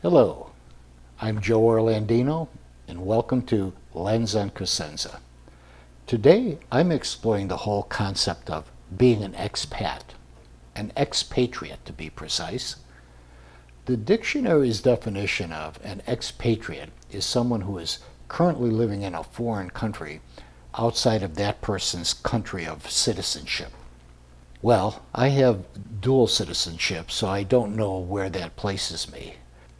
Hello, I'm Joe Orlandino, and welcome to Lens on Cosenza. Today, I'm exploring the whole concept of being an expat, an expatriate to be precise. The dictionary's definition of an expatriate is someone who is currently living in a foreign country outside of that person's country of citizenship. Well, I have dual citizenship, so I don't know where that places me.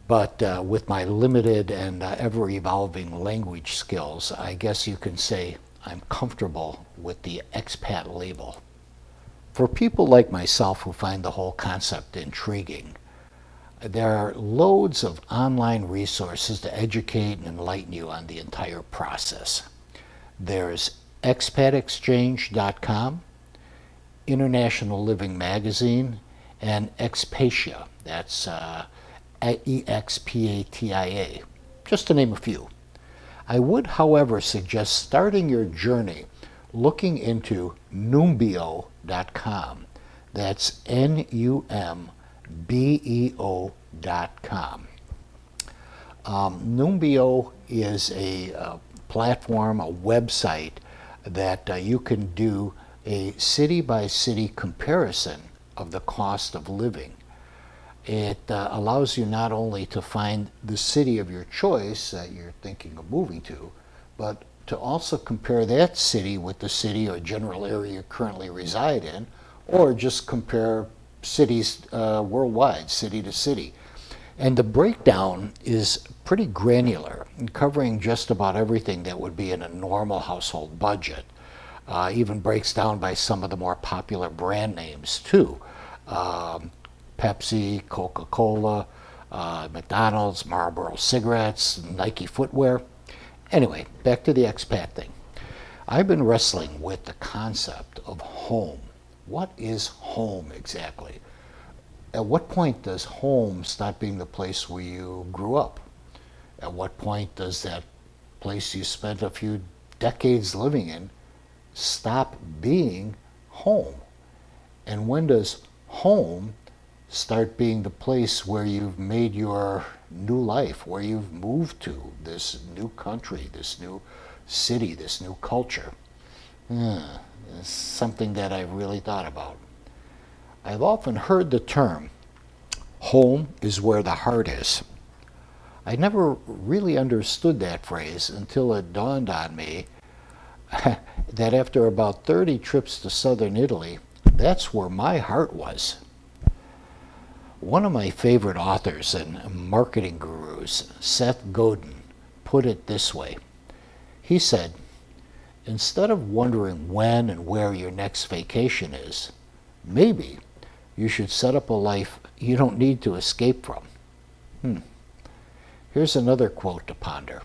But with my limited and ever-evolving language skills, I guess you can say I'm comfortable with the expat label. For people like myself who find the whole concept intriguing, there are loads of online resources to educate and enlighten you on the entire process. There's expatexchange.com, International Living Magazine, and Expatia. That's EXPATIA, just to name a few. I would, however, suggest starting your journey looking into numbeo.com. That's NUMBEO.com. Numbeo is a platform, a website that you can do a city-by-city comparison of the cost of living. It allows you not only to find the city of your choice that you're thinking of moving to, but to also compare that city with the city or general area you currently reside in, or just compare cities worldwide, city to city. And the breakdown is pretty granular, covering just about everything that would be in a normal household budget. Even breaks down by some of the more popular brand names too. Pepsi, Coca-Cola, McDonald's, Marlboro cigarettes, Nike footwear. Anyway, back to the expat thing. I've been wrestling with the concept of home. What is home exactly? At what point does home stop being the place where you grew up? At what point does that place you spent a few decades living in stop being home? And when does home start being the place where you've made your new life, where you've moved to this new country, this new city, this new culture? It's something that I've really thought about. I've often heard the term, home is where the heart is. I never really understood that phrase until it dawned on me that after about 30 trips to southern Italy, that's where my heart was. One of my favorite authors and marketing gurus, Seth Godin, put it this way. He said, instead of wondering when and where your next vacation is, maybe you should set up a life you don't need to escape from. Here's another quote to ponder.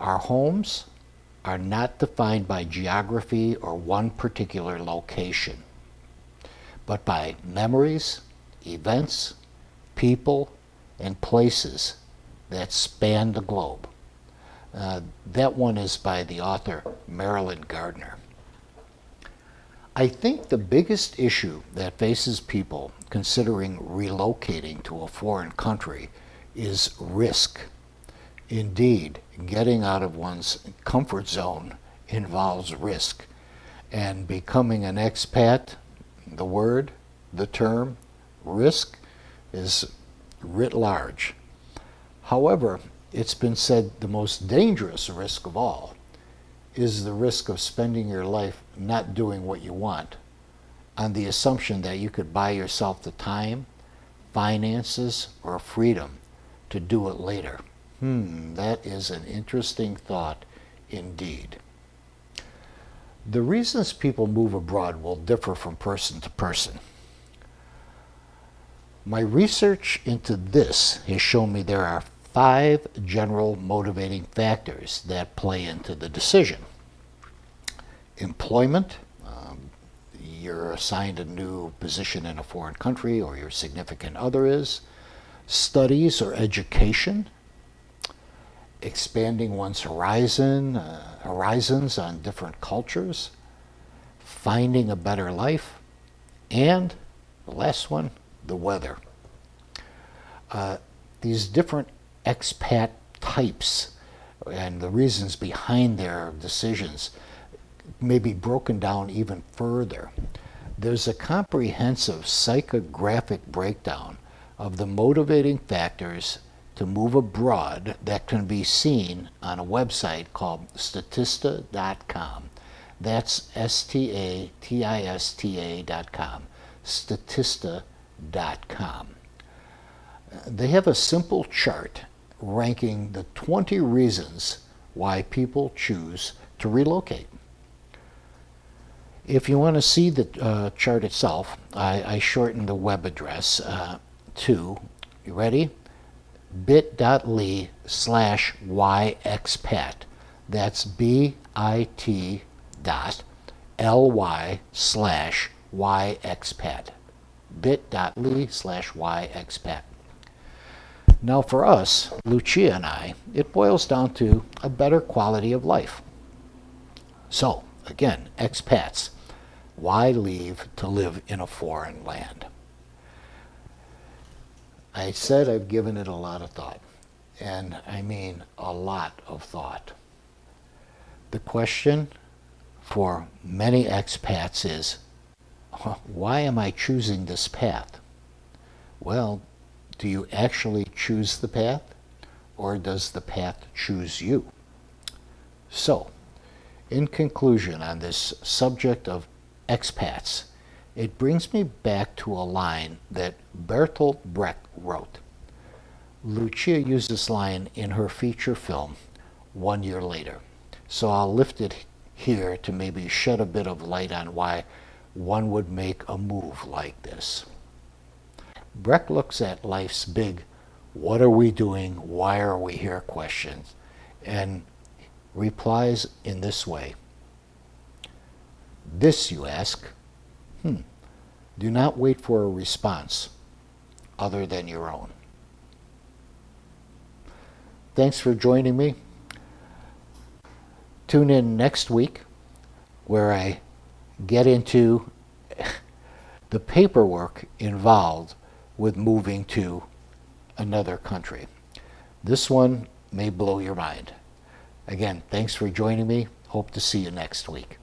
Our homes are not defined by geography or one particular location, but by memories, events, people, and places that span the globe. That one is by the author Marilyn Gardner. I think the biggest issue that faces people considering relocating to a foreign country is risk. Indeed, getting out of one's comfort zone involves risk, and becoming an expat, the word, the term, risk is writ large. However, it's been said the most dangerous risk of all is the risk of spending your life not doing what you want, on the assumption that you could buy yourself the time, finances, or freedom to do it later. That is an interesting thought indeed. The reasons people move abroad will differ from person to person. My research into this has shown me there are 5 general motivating factors that play into the decision. Employment, you're assigned a new position in a foreign country, or your significant other is. Studies or education, expanding one's horizons on different cultures, finding a better life, and the last one, the weather. these different expat types and the reasons behind their decisions may be broken down even further. There's a comprehensive psychographic breakdown of the motivating factors to move abroad that can be seen on a website called Statista.com. That's Statista.com. Statista.com. They have a simple chart ranking the 20 reasons why people choose to relocate. If you want to see the chart itself, I shortened the web address to, you ready? bit.ly/yexpat. That's bit.ly/yexpat. bit.ly/yexpat. Now for us, Lucia and I, it boils down to a better quality of life. So, again, expats, why leave to live in a foreign land? I said I've given it a lot of thought, and I mean a lot of thought. The question for many expats is, why am I choosing this path? Well, do you actually choose the path, or does the path choose you? So, in conclusion on this subject of expats, it brings me back to a line that Bertolt Brecht wrote. Lucia used this line in her feature film, 1 Year Later. So I'll lift it here to maybe shed a bit of light on why one would make a move like this. Brecht looks at life's big, what are we doing, why are we here questions, and replies in this way. This, you ask, do not wait for a response other than your own. Thanks for joining me. Tune in next week where I get into the paperwork involved with moving to another country. This one may blow your mind. Again, thanks for joining me. Hope to see you next week.